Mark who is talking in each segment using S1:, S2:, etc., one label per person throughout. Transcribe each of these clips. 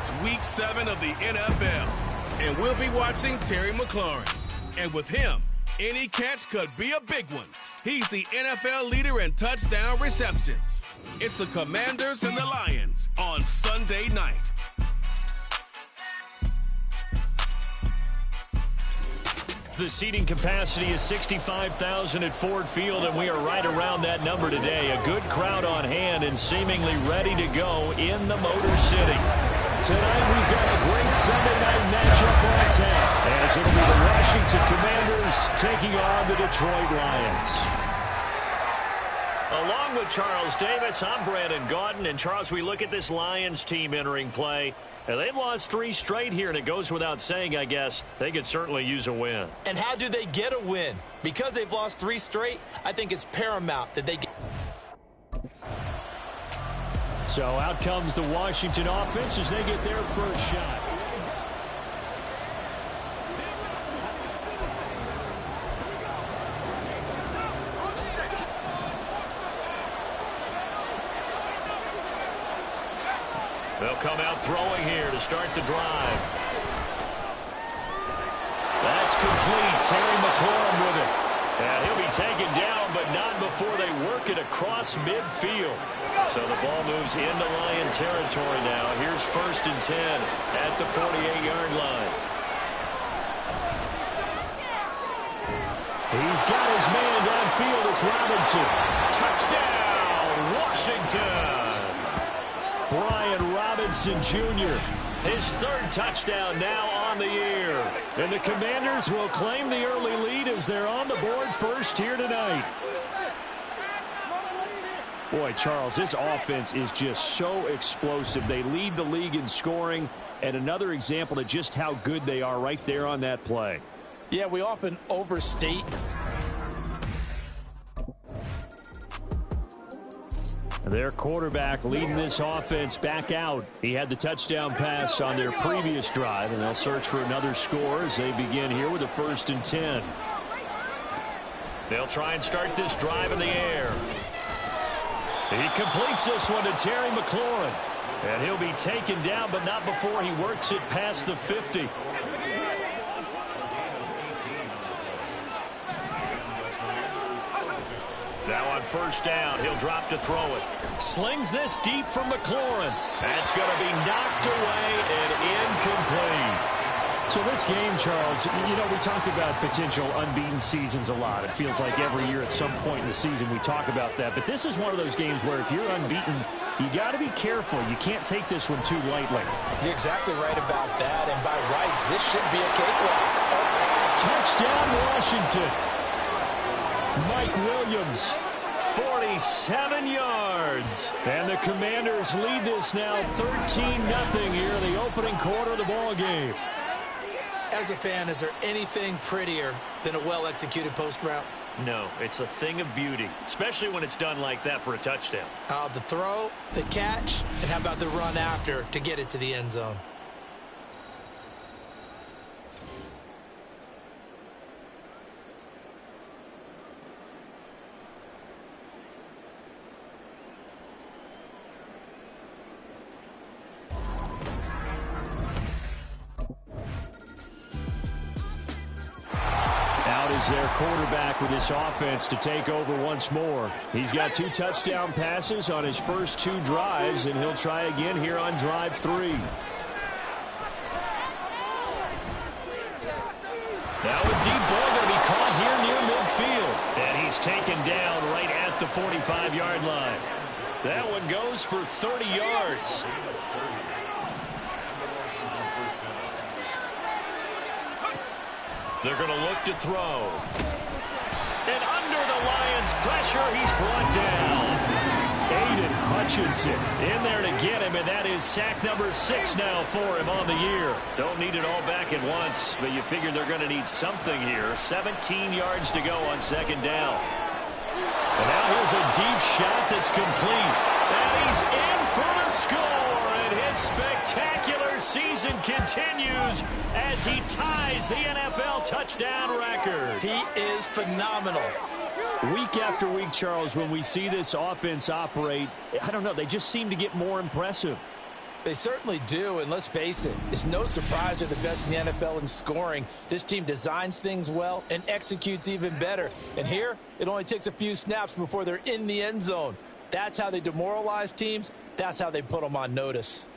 S1: It's Week 7 of the NFL, and we'll be watching Terry McLaurin. And with him, any catch could be a big one. He's the NFL leader in touchdown receptions. It's the Commanders and the Lions on Sunday night.
S2: The seating capacity is 65,000 at Ford Field, and we are right around that number today. A good crowd on hand and seemingly ready to go in the Motor City. Tonight we've got a great Sunday night matchup on tap, as it'll be the Washington Commanders taking on the Detroit Lions. Along with Charles Davis, I'm Brandon Gaudin. And Charles, we look at this Lions team entering play. And they've lost 3 straight here, and it goes without saying, I guess, they could certainly use a win.
S3: And how do they get a win? Because they've lost 3 straight, I think it's paramount that they get.
S2: So out comes the Washington offense as they get their first shot. They'll come out throwing here to start the drive. That's complete. Terry McLaurin with it. And he'll be taken down, but not before they work it across midfield. So the ball moves into Lion territory now. Here's 1st and 10 at the 48-yard line. He's got his man downfield. It's Robinson. Touchdown, Washington. Brian Robinson Jr., his 3rd touchdown now on the year. And the Commanders will claim the early lead as they're on the board first here tonight. Boy, Charles, this offense is just so explosive. They lead the league in scoring, and another example of just how good they are right there on that play.
S3: Yeah, we often overstate.
S2: Their quarterback leading this offense back out. He had the touchdown pass on their previous drive, and they'll search for another score as they begin here with a 1st and 10. They'll try and start this drive in the air. He completes this one to Terry McLaurin. And he'll be taken down, but not before he works it past the 50. Now on 1st down, he'll drop to throw it. Slings this deep from McLaurin. That's going to be knocked away and incomplete. So this game, Charles, you know, we talk about potential unbeaten seasons a lot. It feels like every year at some point in the season we talk about that. But this is one of those games where if you're unbeaten, you got to be careful. You can't take this one too lightly.
S3: You're exactly right about that. And by rights, this should be a cakewalk.
S2: Touchdown, Washington. Mike Williams, 47 yards. And the Commanders lead this now 13-0 here in the opening quarter of the ball game.
S3: As a fan, is there anything prettier than a well-executed post route?
S2: No, it's a thing of beauty, especially when it's done like that for a touchdown.
S3: The throw, the catch, and how about the run after to get it to the end zone?
S2: Their quarterback with this offense to take over once more. He's got 2 touchdown passes on his first 2 drives, and he'll try again here on drive 3. Now a deep ball going to be caught here near midfield. And he's taken down right at the 45-yard line. That one goes for 30 yards. They're going to look to throw. And under the Lions' pressure, he's brought down. Aiden Hutchinson in there to get him, and that is sack number 6 now for him on the year. Don't need it all back at once, but you figure they're going to need something here. 17 yards to go on 2nd down. And now here's a deep shot that's complete. And he's in for the score, and his spectacular season continues as he ties the NFL touchdown record.
S3: He is phenomenal.
S2: Week after week, Charles, when we see this offense operate, I don't know, they just seem to get more impressive.
S3: They certainly do, and let's face it, it's no surprise they're the best in the NFL in scoring. This team designs things well and executes even better. And here, it only takes a few snaps before they're in the end zone. That's how they demoralize teams. That's how they put them on notice.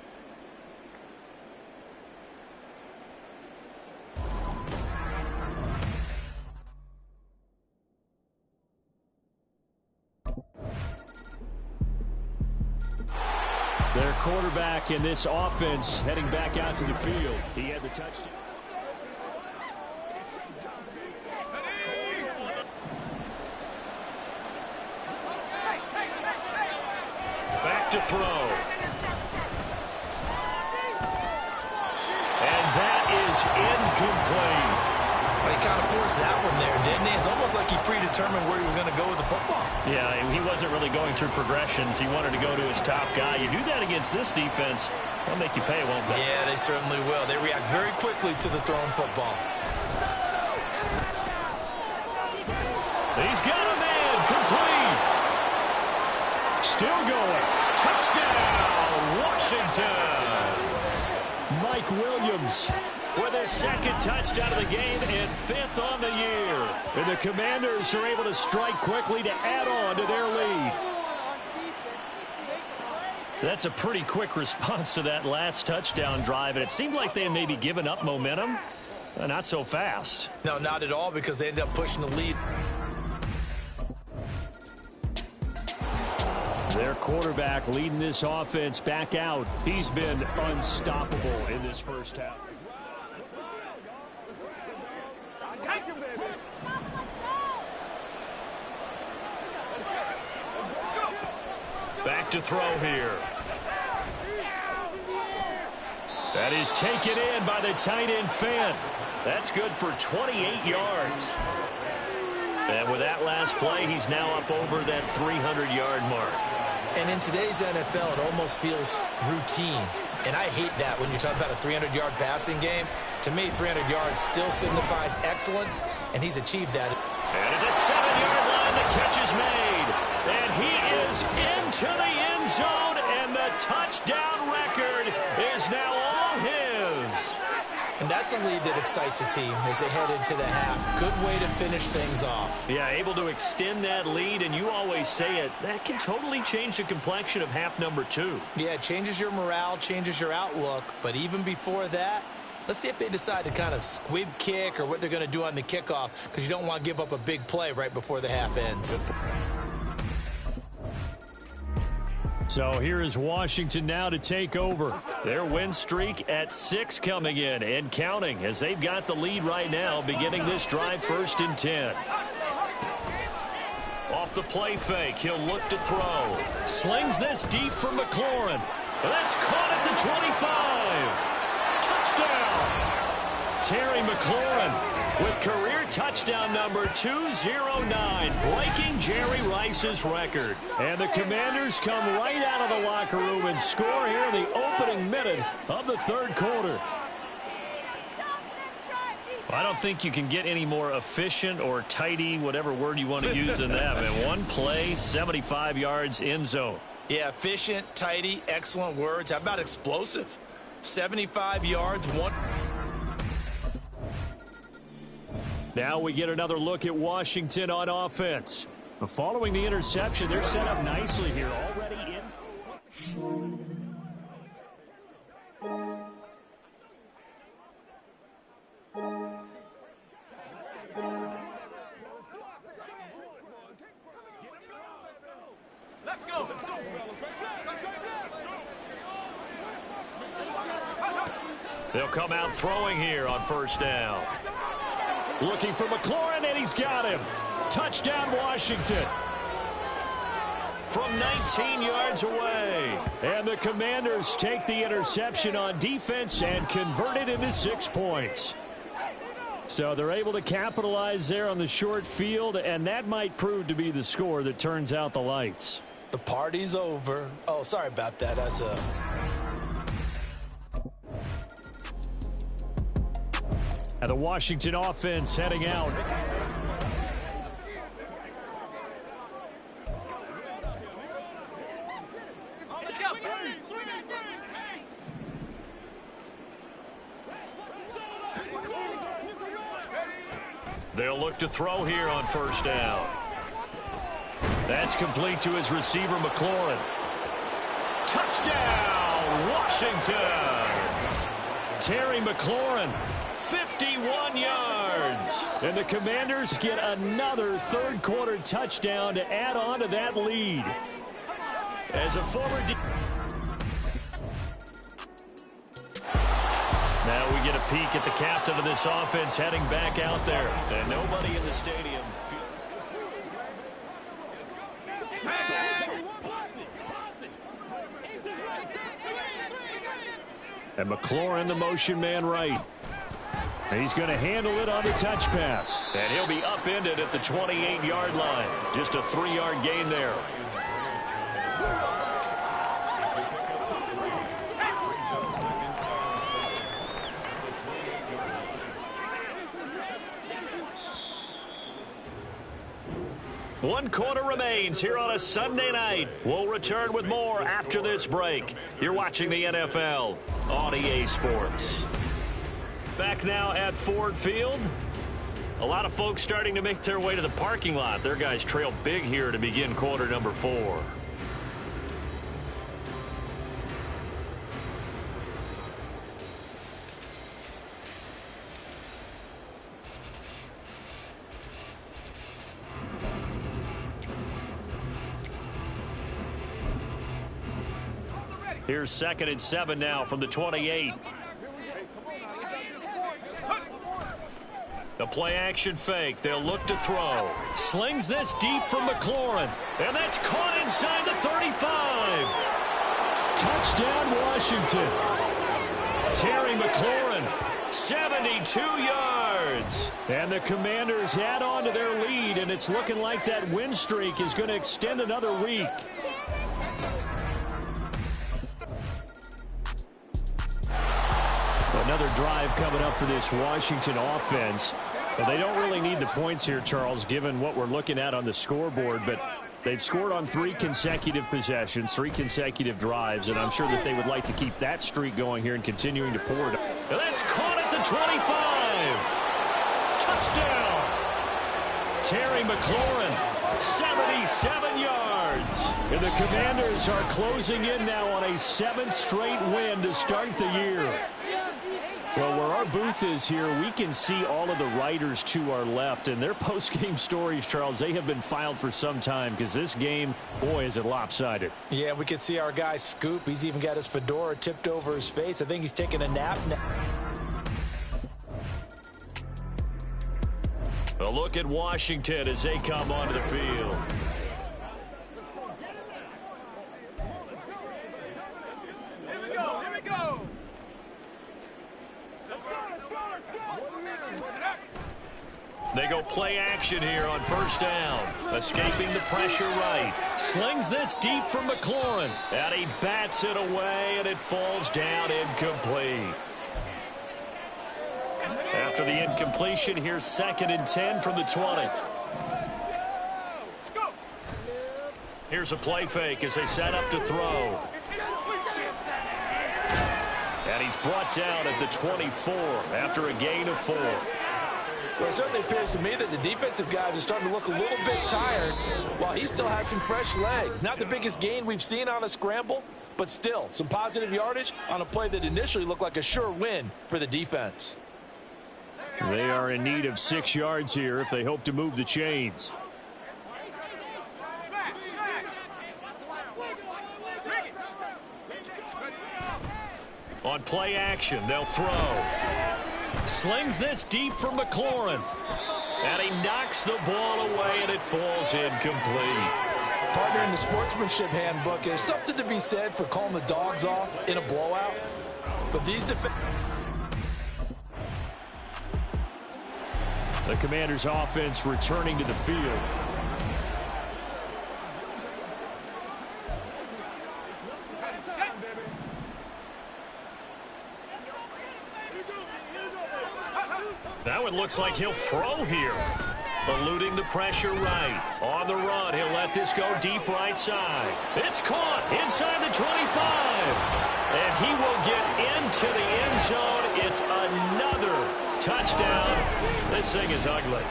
S2: Their quarterback in this offense heading back out to the field. He had the touchdown. Back to throw. And that is incomplete.
S3: Well, he kind of forced that one there, didn't he? It's almost like he predetermined where he was going to go with the football.
S2: Yeah, he wasn't really going through progressions. He wanted to go to his top guy. You do that against this defense, they'll make you pay, won't they?
S3: Yeah, they certainly will. They react very quickly to the thrown football.
S2: He's got a man, complete. Still going. Touchdown, Washington. Mike Williams with his second touchdown of the game and 5th on the year. And the Commanders are able to strike quickly to add on to their lead. That's a pretty quick response to that last touchdown drive, and it seemed like they had maybe given up momentum. Not so fast.
S3: No, not at all, because they ended up pushing the lead.
S2: Their quarterback leading this offense back out. He's been unstoppable in this first half. Back to throw here. That is taken in by the tight end Fant. That's good for 28 yards. And with that last play, he's now up over that 300-yard mark.
S3: And in today's NFL, it almost feels routine. And I hate that when you talk about a 300-yard passing game. To me, 300 yards still signifies excellence, and he's achieved that.
S2: And at the 7-yard line, the catch is made. And he is into the end zone, and the touchdown record is now all his.
S3: And that's a lead that excites a team as they head into the half. Good way to finish things off.
S2: Yeah, able to extend that lead, and you always say it, that can totally change the complexion of half number 2.
S3: Yeah, it changes your morale, changes your outlook, but even before that, let's see if they decide to kind of squib kick or what they're going to do on the kickoff, because you don't want to give up a big play right before the half ends.
S2: So here is Washington now to take over. Their win streak at 6 coming in and counting as they've got the lead right now, beginning this drive 1st and 10. Off the play fake, he'll look to throw. Slings this deep for McLaurin. That's caught at the 25. Touchdown! Terry McLaurin with career touchdown number 209, breaking Jerry Rice's record. And the Commanders come right out of the locker room and score here in the opening minute of the 3rd quarter. I don't think you can get any more efficient or tidy, whatever word you want to use in that. Man, one play, 75 yards, end zone.
S3: Yeah, efficient, tidy, excellent words. How about explosive? 75 yards, one.
S2: Now we get another look at Washington on offense. Following the interception, they're set up nicely here. Already in.
S1: Let's go.
S2: They'll come out throwing here on 1st down. Looking for McLaurin, and he's got him. Touchdown, Washington. From 19 yards away. And the Commanders take the interception on defense and convert it into 6 points. So they're able to capitalize there on the short field, and that might prove to be the score that turns out the lights.
S3: The party's over. Oh, sorry about that. That's a...
S2: And the Washington offense heading out. They'll look to throw here on first down. That's complete to his receiver, McLaurin. Touchdown, Washington! Terry McLaurin, 51 yards. And the Commanders get another third-quarter touchdown to add on to that lead. As a former... Now we get a peek at the captain of this offense heading back out there. And nobody in the stadium feels... And McLaurin, the motion man right. He's going to handle it on the touch pass. And he'll be upended at the 28-yard line. Just a 3-yard gain there. One quarter remains here on a Sunday night. We'll return with more after this break. You're watching the NFL on EA Sports. Back now at Ford Field. A lot of folks starting to make their way to the parking lot. Their guys trail big here to begin quarter number 4. Here's 2nd and 7 now from the 28. The play-action fake. They'll look to throw. Slings this deep from McLaurin. And that's caught inside the 35. Touchdown, Washington. Terry McLaurin, 72 yards. And the Commanders add on to their lead, and it's looking like that win streak is going to extend another week. Another drive coming up for this Washington offense. Well, they don't really need the points here, Charles, given what we're looking at on the scoreboard, but they've scored on 3 consecutive possessions, 3 consecutive drives, and I'm sure that they would like to keep that streak going here and continuing to pour it. And that's caught at the 25. Touchdown. Terry McLaurin, 77 yards. And the Commanders are closing in now on a 7th straight win to start the year. Well, where our booth is here, we can see all of the writers to our left, and their post-game stories, Charles, they have been filed for some time because this game, boy, is it lopsided. Yeah, we can see our guy Scoop. He's even got his fedora tipped over his face. I think he's taking a nap now. A look at Washington as they come onto the field. They go play action here on first down. Escaping the pressure right. Slings this deep from McLaurin. And he bats it away, and it falls down incomplete. After the incompletion, here's 2nd and 10 from the 20. Here's a play fake as they set up to throw. And he's brought down at the 24 after a gain of 4. Well, it certainly appears to me that the defensive guys are starting to look a little bit tired while he still has some fresh legs. Not the biggest gain we've seen on a scramble, but still some positive yardage on a play that initially looked like a sure win for the defense. They are in need of 6 yards here if they hope to move the chains. On play action, they'll throw. Slings this deep from McLaurin. And he knocks the ball away, and it falls incomplete. Partner, in the sportsmanship handbook, there's something to be said for calling the dogs off in a blowout. But these the Commanders' offense returning to the field. Now it looks like he'll throw here. Eluding the pressure right. On the run, he'll let this go deep right side. It's caught inside the 25. And he will get into the end zone. It's another touchdown. This thing is ugly.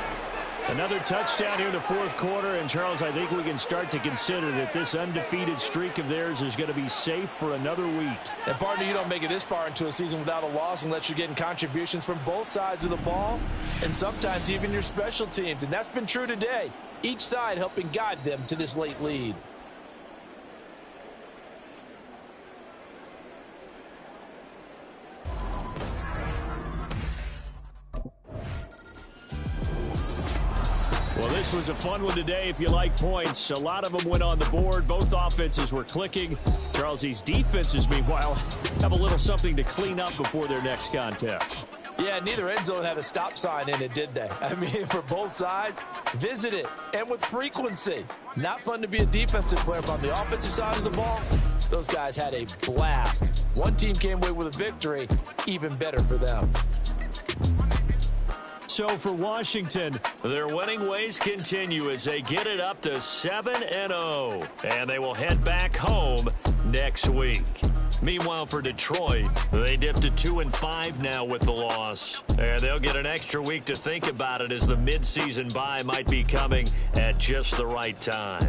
S2: Another touchdown here in the fourth quarter. And, Charles, I think we can start to consider that this undefeated streak of theirs is going to be safe for another week.
S3: And, partner, you don't make it this far into a season without a loss unless you're getting contributions from both sides of the ball and sometimes even your special teams. And that's been true today. Each side helping guide them to this late lead.
S2: Well, this was a fun one today if you like points. A lot of them went on the board. Both offenses were clicking. Charles, these defenses, meanwhile, have a little something to clean up before their next contest.
S3: Yeah, neither end zone had a stop sign in it, did they? I mean, for both sides, visit it, and with frequency. Not fun to be a defensive player, but on the offensive side of the ball, those guys had a blast. One team came away with a victory, even better for them.
S2: So for Washington, their winning ways continue as they get it up to 7-0, and they will head back home next week. Meanwhile, for Detroit, they dipped to 2-5 now with the loss, and they'll get an extra week to think about it as the midseason bye might be coming at just the right time.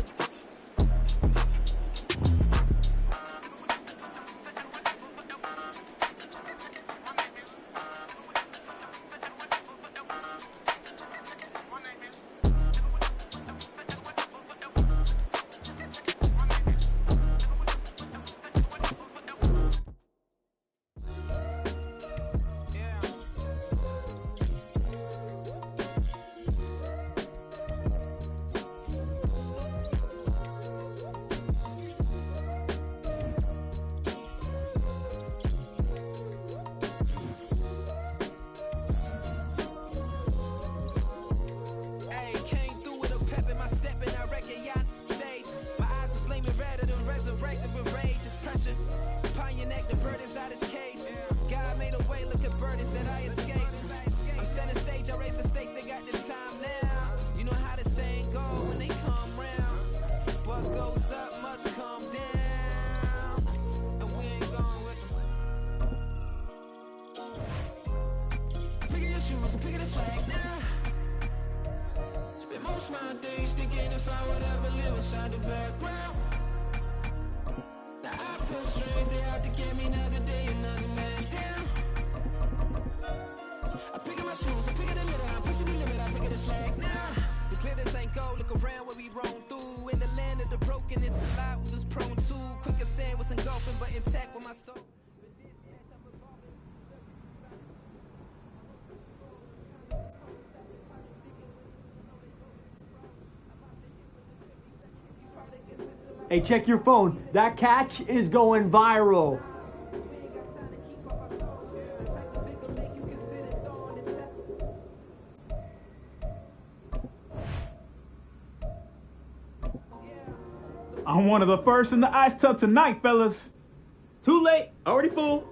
S4: Hey, check your phone. That catch is going viral. I'm one of the first in the ice tub tonight, fellas. Too late. Already full.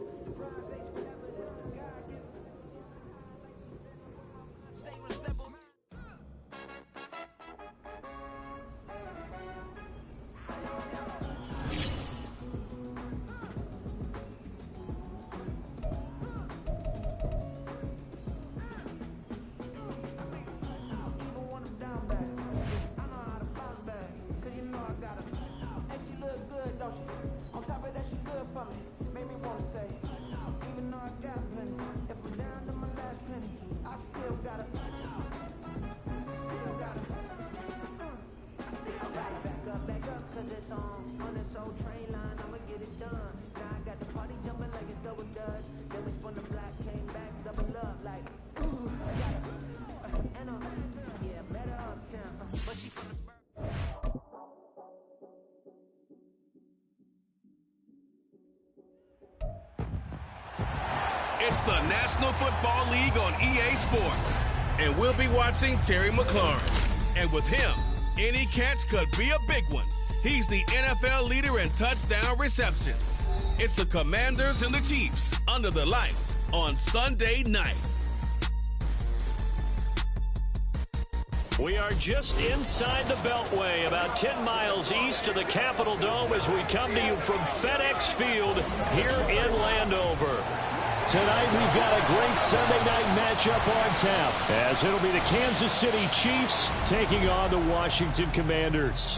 S1: It's the National Football League on EA Sports. And we'll be watching Terry McLaurin. And with him, any catch could be a big one. He's the NFL leader in touchdown receptions. It's the Commanders and the Chiefs under the lights on Sunday night.
S2: We are just inside the Beltway, about 10 miles east of the Capitol Dome as we come to you from FedEx Field here in Landover. Tonight we've got a great Sunday night matchup on tap, as it'll be the Kansas City Chiefs taking on the Washington Commanders.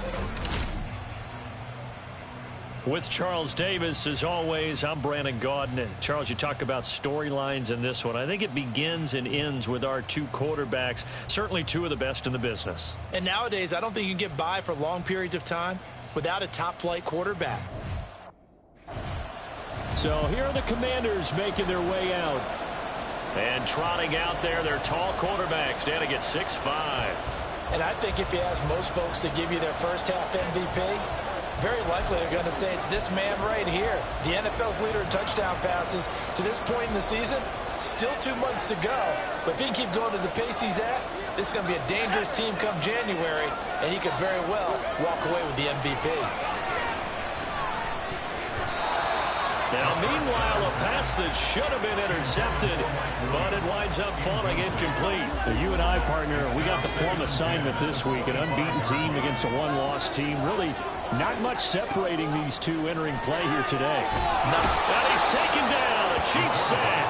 S2: With Charles Davis, as always, I'm Brandon Gaudin. And Charles, you talk about storylines in this one. I think it begins and ends with our two quarterbacks, certainly two of the best in the business.
S3: And nowadays, I don't think you can get by for long periods of time without a top-flight quarterback.
S2: So here are the Commanders making their way out. And trotting out there, their tall quarterbacks down to get 6'5".
S3: And I think if you ask most folks to give you their first-half MVP, very likely they're going to say it's this man right here. The NFL's leader in touchdown passes to this point in the season. Still 2 months to go. But if he can keep going to the pace he's at, this is going to be a dangerous team come January, and he could very well walk away with the MVP.
S2: Now, meanwhile, a pass that should have been intercepted, but it winds up falling incomplete. You and I, partner, we got the plum assignment this week, an unbeaten team against a one-loss team. Really not much separating these two entering play here today. And he's taken down, a Chiefs sack.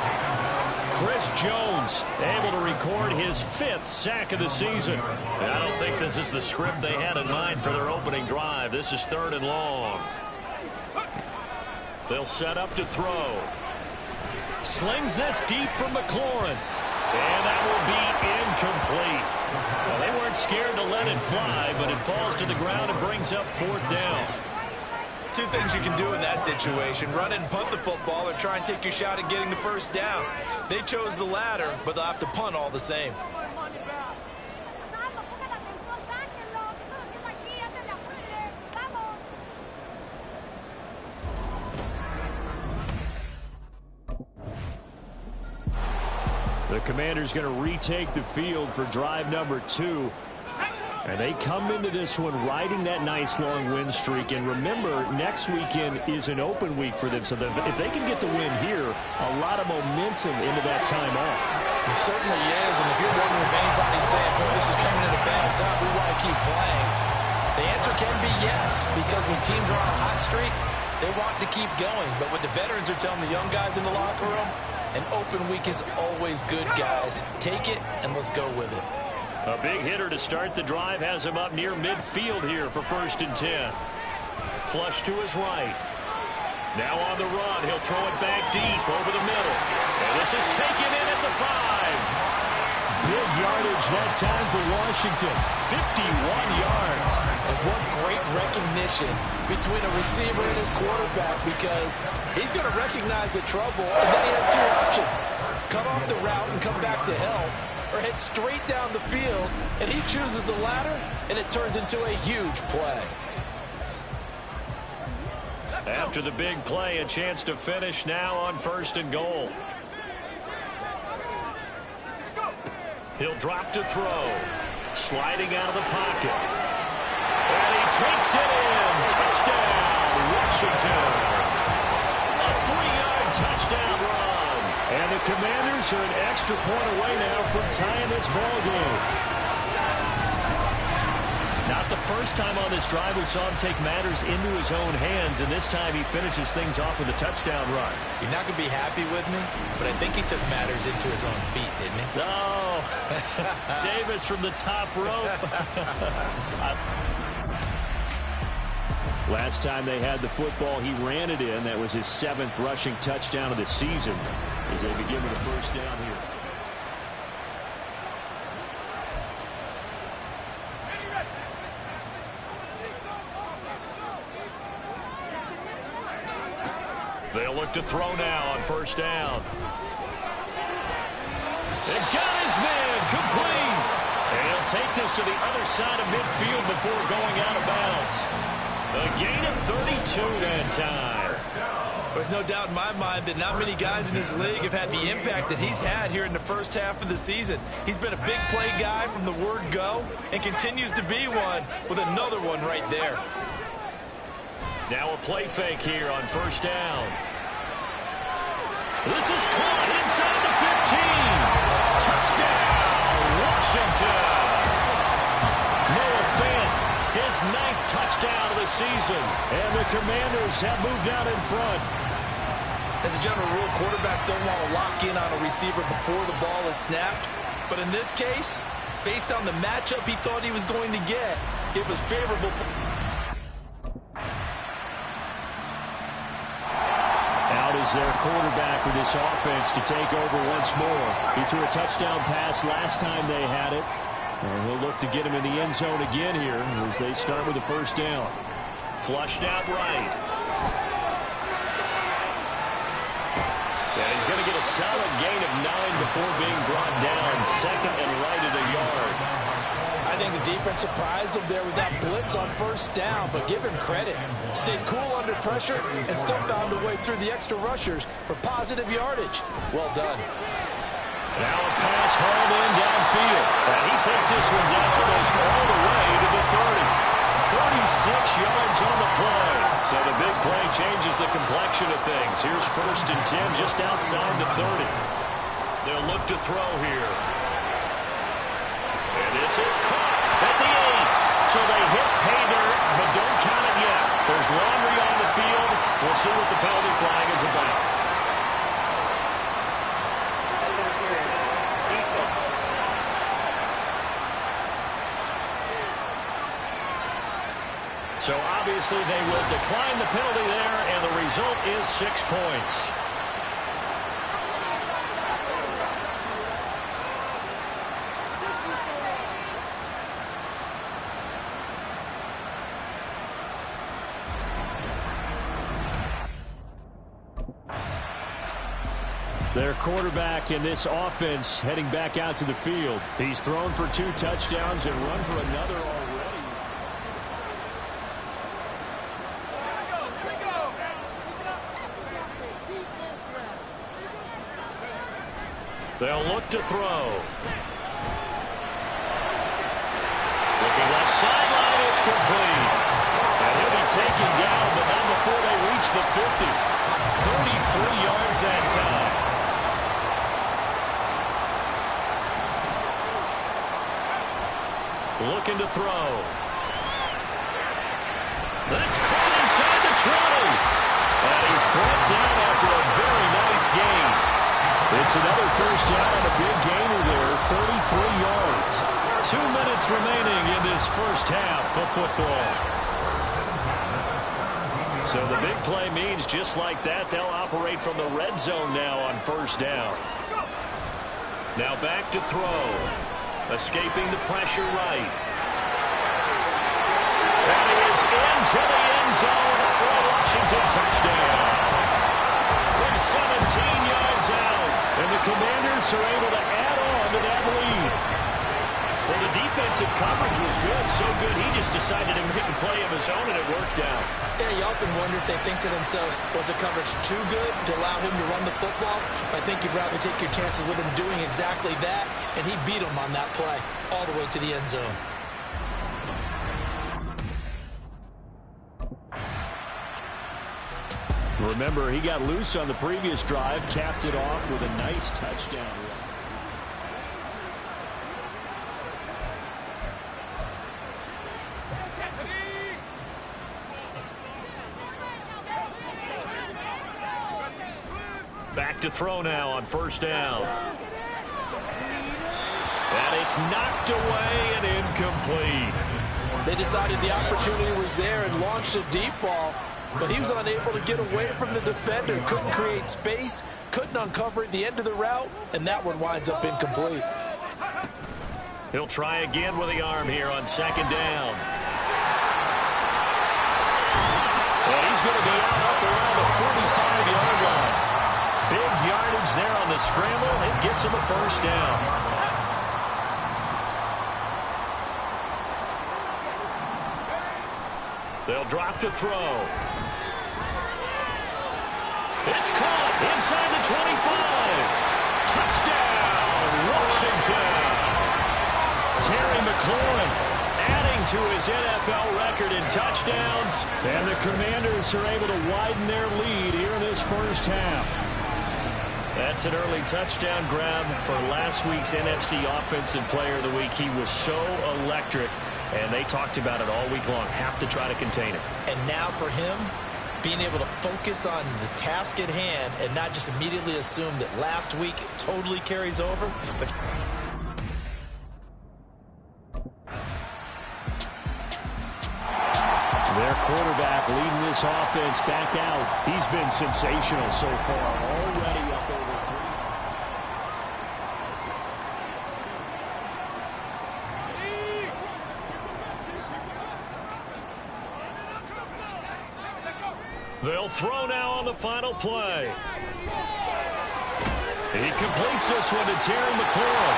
S2: Chris Jones able to record his 5th sack of the season. And I don't think this is the script they had in mind for their opening drive. This is 3rd and long. They'll set up to throw. Slings this deep from McLaurin. And that will be incomplete. Well, they weren't scared to let it fly, but it falls to the ground and brings up 4th down.
S3: Two things you can do in that situation: run and punt the football, or try and take your shot at getting the first down. They chose the latter, but they'll have to punt all the same.
S2: The Commanders going to retake the field for drive number 2. And they come into this one riding that nice long win streak. And remember, next weekend is an open week for them. So if they can get the win here, a lot of momentum into that time off.
S3: It certainly is. And if you're wondering if anybody's saying, boy, this is coming at a bad time, we want to keep playing, the answer can be yes. Because when teams are on a hot streak, they want to keep going. But what the veterans are telling the young guys in the locker room, an open week is always good, guys. Take it, and let's go with it.
S2: A big hitter to start the drive has him up near midfield here for 1st and 10. Flush to his right. Now on the run, he'll throw it back deep over the middle. And this is taken in at the 5. Big yardage that time for Washington. 51 yards.
S3: And what great recognition between a receiver and his quarterback, because he's going to recognize the trouble, and then he has 2 options. Cut off the route and come back to help, or head straight down the field, and he chooses the latter, and it turns into a huge play.
S2: After the big play, a chance to finish now on 1st and goal. He'll drop to throw. Sliding out of the pocket. And he takes it in. Touchdown, Washington. A 3-yard touchdown run. And the Commanders are an extra point away now from tying this ball game. Not the first time on this drive we saw him take matters into his own hands, and this time he finishes things off with a touchdown run.
S3: You're not going to be happy with me, but I think he took matters into his own feet, didn't he?
S2: No. Davis from the top rope. Last time they had the football, he ran it in. That was his 7th rushing touchdown of the season as they begin with a 1st down here. They'll look to throw now on 1st down. And got his man complete. And he'll take this to the other side of midfield before going out of bounds. A gain of 32 that time.
S3: There's no doubt in my mind that not many guys in this league have had the impact that he's had here in the first half of the season. He's been a big play guy from the word go and continues to be one with another one right there.
S2: Now a play fake here on 1st down. This is caught inside the 15. Touchdown, Washington. Noah Fant, his 9th touchdown of the season. And the Commanders have moved out in front.
S3: As As a general rule, quarterbacks don't want to lock in on a receiver before the ball is snapped. But in this case, based on the matchup he thought he was going to get, it was favorable for...
S2: Out is their quarterback with this offense to take over once more. He threw a touchdown pass last time they had it. And he'll look to get him in the end zone again here as they start with the first down. Flushed out right. And he's going to get a solid gain of 9 before being brought down. Second and right at a yard.
S3: I think the defense surprised him there with that blitz on first down, but give him credit. Stayed cool under pressure and still found a way through the extra rushers for positive yardage. Well done.
S2: Now a pass hauled in downfield. And he takes this one down almost all the way to the 30. 36 yards on the play. So the big play changes the complexion of things. Here's first and 10 just outside the 30. They'll look to throw here. And this is caught at the 8. So they hit pay dirt, but don't count it yet. There's laundry on the field. We'll see what the penalty flag is about. So obviously they will decline the penalty there, and the result is 6 points. Their quarterback in this offense heading back out to the field. He's thrown for 2 touchdowns and run for another already. They'll look to throw. Looking left sideline, it's complete. And he'll be taken down, but not before they reach the 50. 33 yards that time. Looking to throw. That's caught inside the 20. And he's brought down after a very nice gain. It's another first down on a big gainer there, 33 yards. 2 minutes remaining in this first half of football. So the big play means just like that, they'll operate from the red zone now on first down. Now back to throw. Escaping the pressure right. And he is into the end zone for a Washington touchdown. From 17 yards out. And the Commanders are able to add on to that lead. Well, the defensive coverage was good, so good he just decided to make a play of his own, and it worked out.
S3: Yeah, you often wonder if they think to themselves, was the coverage too good to allow him to run the football? I think you'd rather take your chances with him doing exactly that, and he beat him on that play all the way to the end zone.
S2: Remember, he got loose on the previous drive, capped it off with a nice touchdown run. Back to throw now on first down. And it's knocked away and incomplete.
S3: They decided the opportunity was there and launched a deep ball. But he was unable to get away from the defender, couldn't create space, couldn't uncover at the end of the route, and that one winds up incomplete.
S2: He'll try again with the arm here on second down. Well, he's going to be out up around the 45-yard line. Big yardage there on the scramble. It gets him a first down. They'll drop to throw. It's caught inside the 25. Touchdown, Washington. Terry McLaurin adding to his NFL record in touchdowns. And the Commanders are able to widen their lead here in this first half. That's an early touchdown grab for last week's NFC Offensive Player of the Week. He was so electric, and they talked about it all week long. Have to try to contain it.
S3: And now for him, being able to focus on the task at hand and not just immediately assume that last week it totally carries over. But
S2: their quarterback leading this offense back out. He's been sensational so far, already up over 3. They'll throw now on the final play. He completes this one to Terry McLaurin.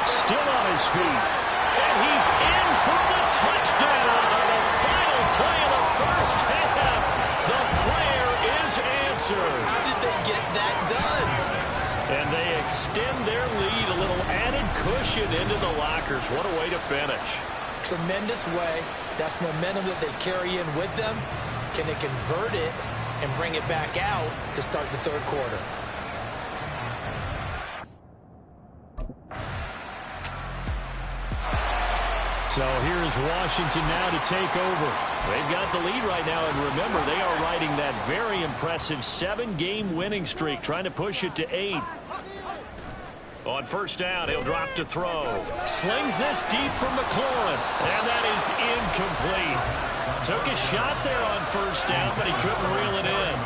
S2: Still on his feet. And he's in for the touchdown on the final play of the first half. The prayer is answered.
S3: How did they get that done?
S2: And they extend their lead, a little added cushion into the lockers. What a way to finish.
S3: Tremendous way. That's momentum that they carry in with them. Can they convert it and bring it back out to start the third quarter?
S2: So here's Washington now to take over. They've got the lead right now, and remember, they are riding that very impressive 7-game winning streak, trying to push it to 8. On first down, he'll drop to throw. Slings this deep from McLaurin, and that is incomplete. Took a shot there on first down, but he couldn't reel it in.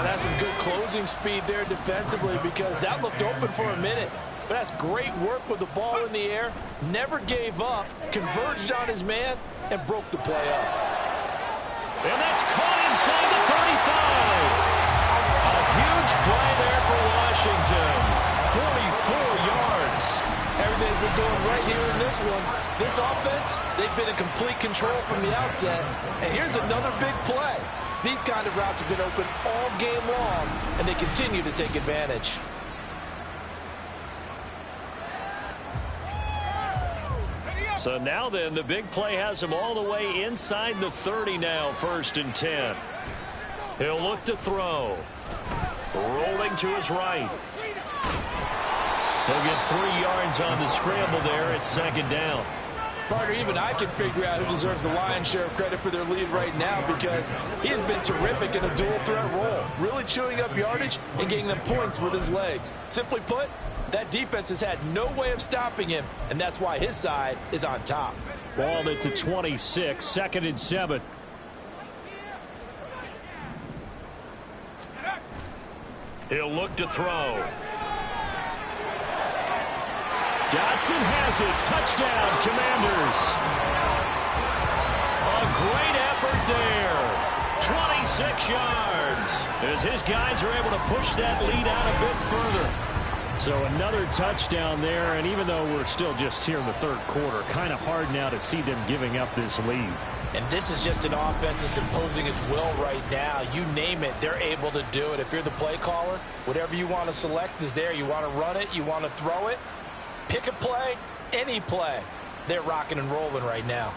S3: That's some good closing speed there defensively, because that looked open for a minute. But that's great work with the ball in the air. Never gave up, converged on his man, and broke the play up.
S2: And that's caught inside the 35. A huge play there for Washington. 44 yards.
S3: Everything's been going right here in this one. This offense, they've been in complete control from the outset. And here's another big play. These kind of routes have been open all game long, and they continue to take advantage.
S2: So now then, the big play has him all the way inside the 30 now, 1st and 10. He'll look to throw. Rolling to his right. He'll get 3 yards on the scramble there at 2nd down.
S3: Partner, even I can figure out who deserves the lion's share of credit for their lead right now, because he has been terrific in a dual threat role, really chewing up yardage and getting them points with his legs. Simply put, that defense has had no way of stopping him, and that's why his side is on top.
S2: Ball at the 26, 2nd and 7. He'll look to throw. Dotson has it. Touchdown, Commanders. A great effort there. 26 yards. As his guys are able to push that lead out a bit further. So another touchdown there, and even though we're still just here in the 3rd quarter, kind of hard now to see them giving up this lead.
S3: And this is just an offense that's imposing its will right now. You name it, they're able to do it. If you're the play caller, whatever you want to select is there. You want to run it, you want to throw it. Pick a play, any play. They're rocking and rolling right now.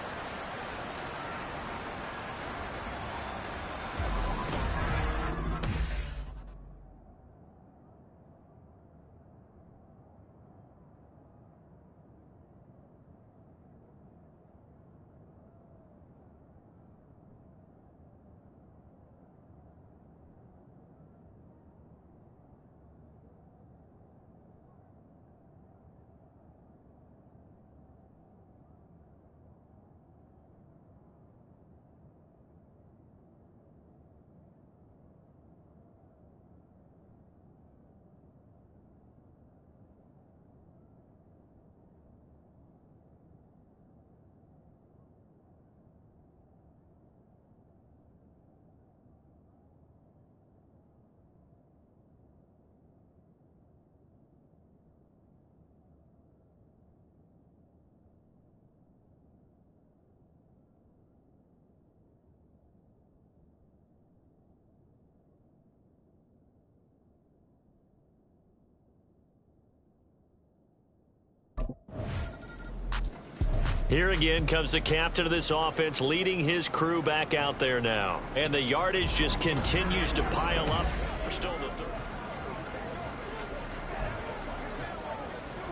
S2: Here again comes the captain of this offense, leading his crew back out there now. And the yardage just continues to pile up. We're still in the 3rd.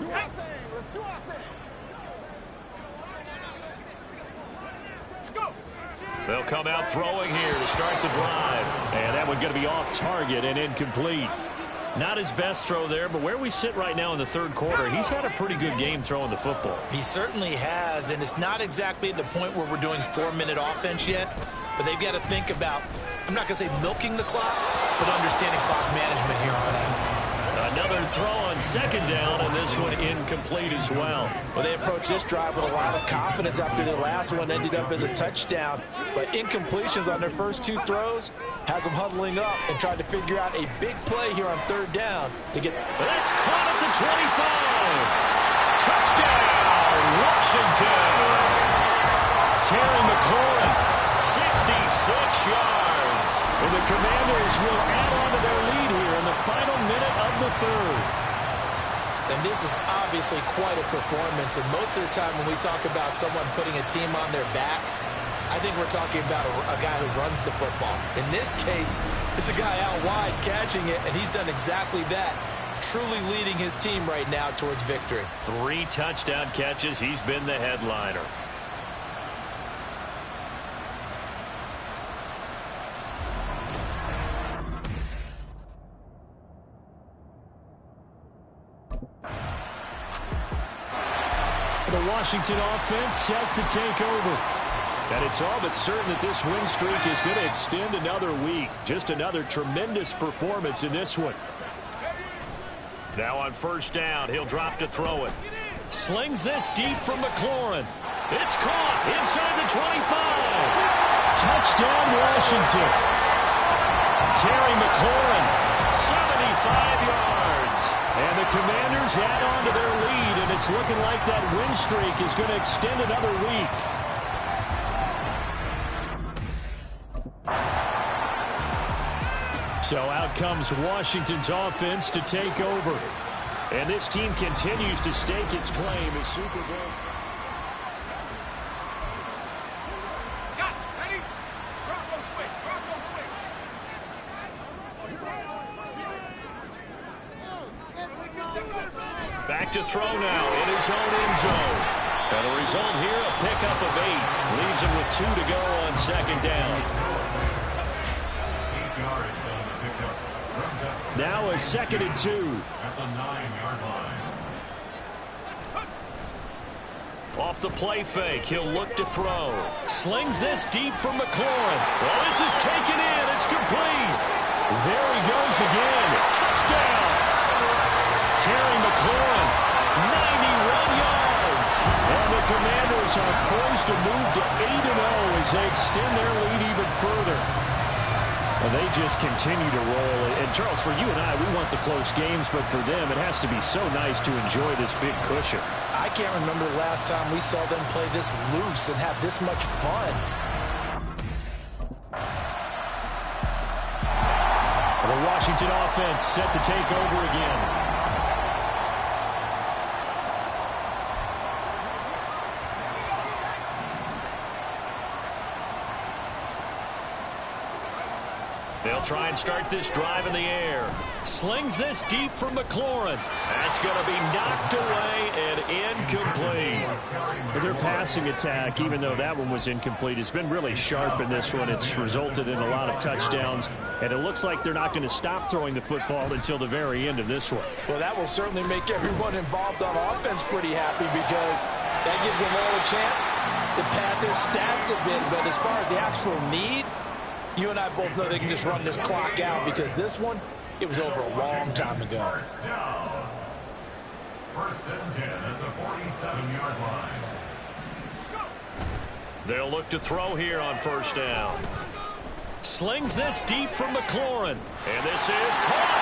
S5: Do our thing. Let's do our thing. Let's go.
S2: They'll come out throwing here to start the drive. And that one going to be off target and incomplete. Not his best throw there, but where we sit right now in the third quarter, he's had a pretty good game throwing the football.
S3: He certainly has, and it's not exactly at the point where we're doing 4-minute offense yet, but they've got to think about, I'm not going to say milking the clock, but understanding clock management here on out.
S2: Another throw on second down, and this one incomplete as well.
S3: Well, they approached this drive with a lot of confidence after the last one ended up as a touchdown. But incompletions on their first 2 throws has them huddling up and trying to figure out a big play here on third down to get.
S2: That's caught at the 25. Touchdown, Washington. Terry McLaurin, 66 yards. And the Commanders will add on to their lead here in the final minute of the third.
S3: And this is obviously quite a performance. And most of the time when we talk about someone putting a team on their back, I think we're talking about a guy who runs the football. In this case, it's a guy out wide catching it, and he's done exactly that, truly leading his team right now towards victory.
S2: 3 touchdown catches. He's been the headliner. The Washington offense set to take over. And it's all but certain that this win streak is going to extend another week. Just another tremendous performance in this one. Now on first down, he'll drop to throw it. Slings this deep from McLaurin. It's caught inside the 25. Touchdown, Washington. Terry McLaurin, 75 yards. And the Commanders add on to their lead, and it's looking like that win streak is going to extend another week. So out comes Washington's offense to take over. And this team continues to stake its claim as Super Bowl. Back to throw now in his own end zone. And the result here, a pickup of 8. Leaves him with 2 to go on second down. Now a 2nd and 2.
S6: At the 9-yard line.
S2: Off the play fake, he'll look to throw. Slings this deep from McLaurin. Well, this is taken in. It's complete. There he goes again. Touchdown. Terry McLaurin, 91 yards. And the Commanders are poised to move to 8-0 as they extend their lead even further. Well, they just continue to roll. And, Charles, for you and I, we want the close games, but for them, it has to be so nice to enjoy this big cushion.
S3: I can't remember the last time we saw them play this loose and have this much fun.
S2: The Washington offense set to take over again. They'll try and start this drive in the air. Slings this deep from McLaurin. That's going to be knocked away and incomplete. Their passing attack, even though that one was incomplete, has been really sharp in this one. It's resulted in a lot of touchdowns, and it looks like they're not going to stop throwing the football until the very end of this one.
S3: Well, that will certainly make everyone involved on offense pretty happy because that gives them all a chance to pad their stats a bit. But as far as the actual need, you and I both know they can just run this clock out because this one, it was over a long time ago.
S6: First down. 1st and 10 at the 47-yard line.
S2: They'll look to throw here on first down. Slings this deep from McLaurin. And this is caught.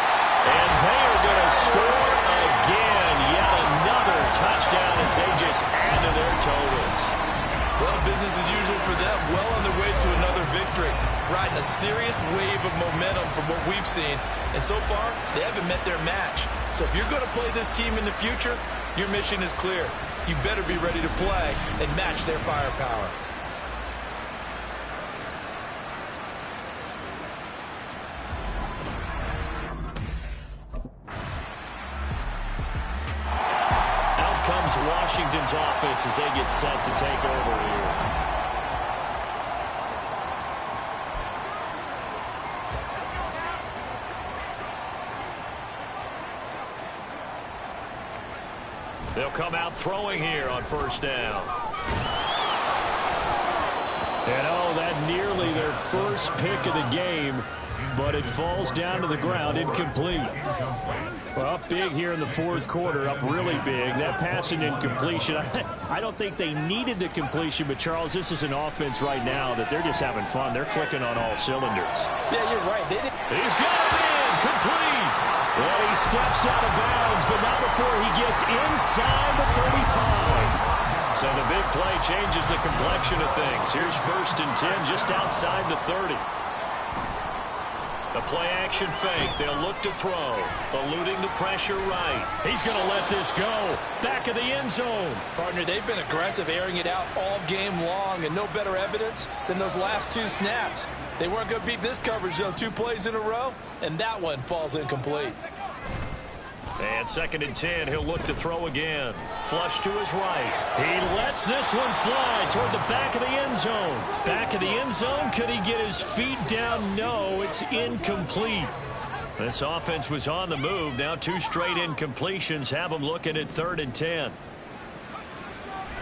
S2: And they are going to score again. Yet another touchdown as they just add to their totals.
S3: Well, business as usual for them. Well on their way to another victory. Riding a serious wave of momentum from what we've seen. And so far, they haven't met their match. So if you're going to play this team in the future, your mission is clear. You better be ready to play and match their firepower.
S2: Out comes Washington's offense as they get set to take over here. They'll come out throwing here on first down. And oh, that nearly their first pick of the game, but it falls down to the ground, incomplete. Well, up big here in the fourth quarter, up really big. That pass and incompletion, I don't think they needed the completion, but Charles, this is an offense right now that they're just having fun. They're clicking on all cylinders.
S3: Yeah, you're right.
S2: He's got him in, complete. Well, he steps out of bounds, but not before he gets inside the 35. So the big play changes the complexion of things. Here's 1st and 10 just outside the 30. The play action fake. They'll look to throw. Eluding the pressure right. He's going to let this go. Back of the end zone.
S3: Partner, they've been aggressive, airing it out all game long, and no better evidence than those last 2 snaps. They weren't going to beat this coverage, though, 2 plays in a row, and that one falls incomplete.
S2: And 2nd and 10, he'll look to throw again. Flush to his right. He lets this one fly toward the back of the end zone. Back of the end zone, could he get his feet down? No, it's incomplete. This offense was on the move. Now 2 straight incompletions have them looking at 3rd and 10.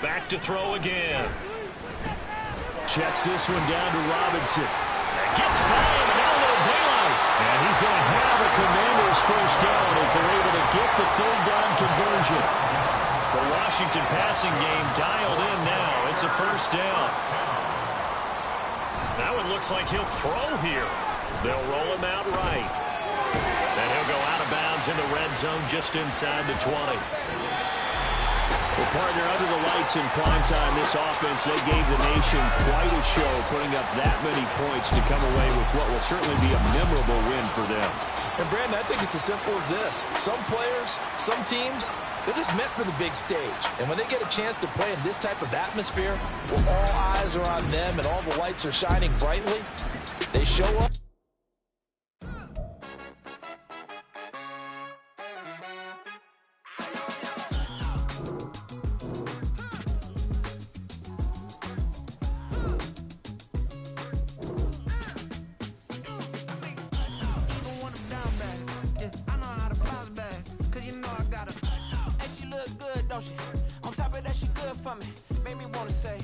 S2: Back to throw again. Checks this one down to Robinson. Gets by him, and now a little daylight. And he's going to have a Commanders first down as they're able to get the 3rd down conversion. The Washington passing game dialed in now. It's a first down. That one looks like he'll throw here. They'll roll him out right. And he'll go out of bounds in the red zone just inside the 20. Well, partner, under the lights in primetime, this offense, they gave the nation quite a show, putting up that many points to come away with what will certainly be a memorable win for them.
S3: And, Brandon, I think it's as simple as this. Some players, some teams, they're just meant for the big stage. And when they get a chance to play in this type of atmosphere, where all eyes are on them and all the lights are shining brightly, they show up.
S7: On top of that, she good for me. Made me wanna say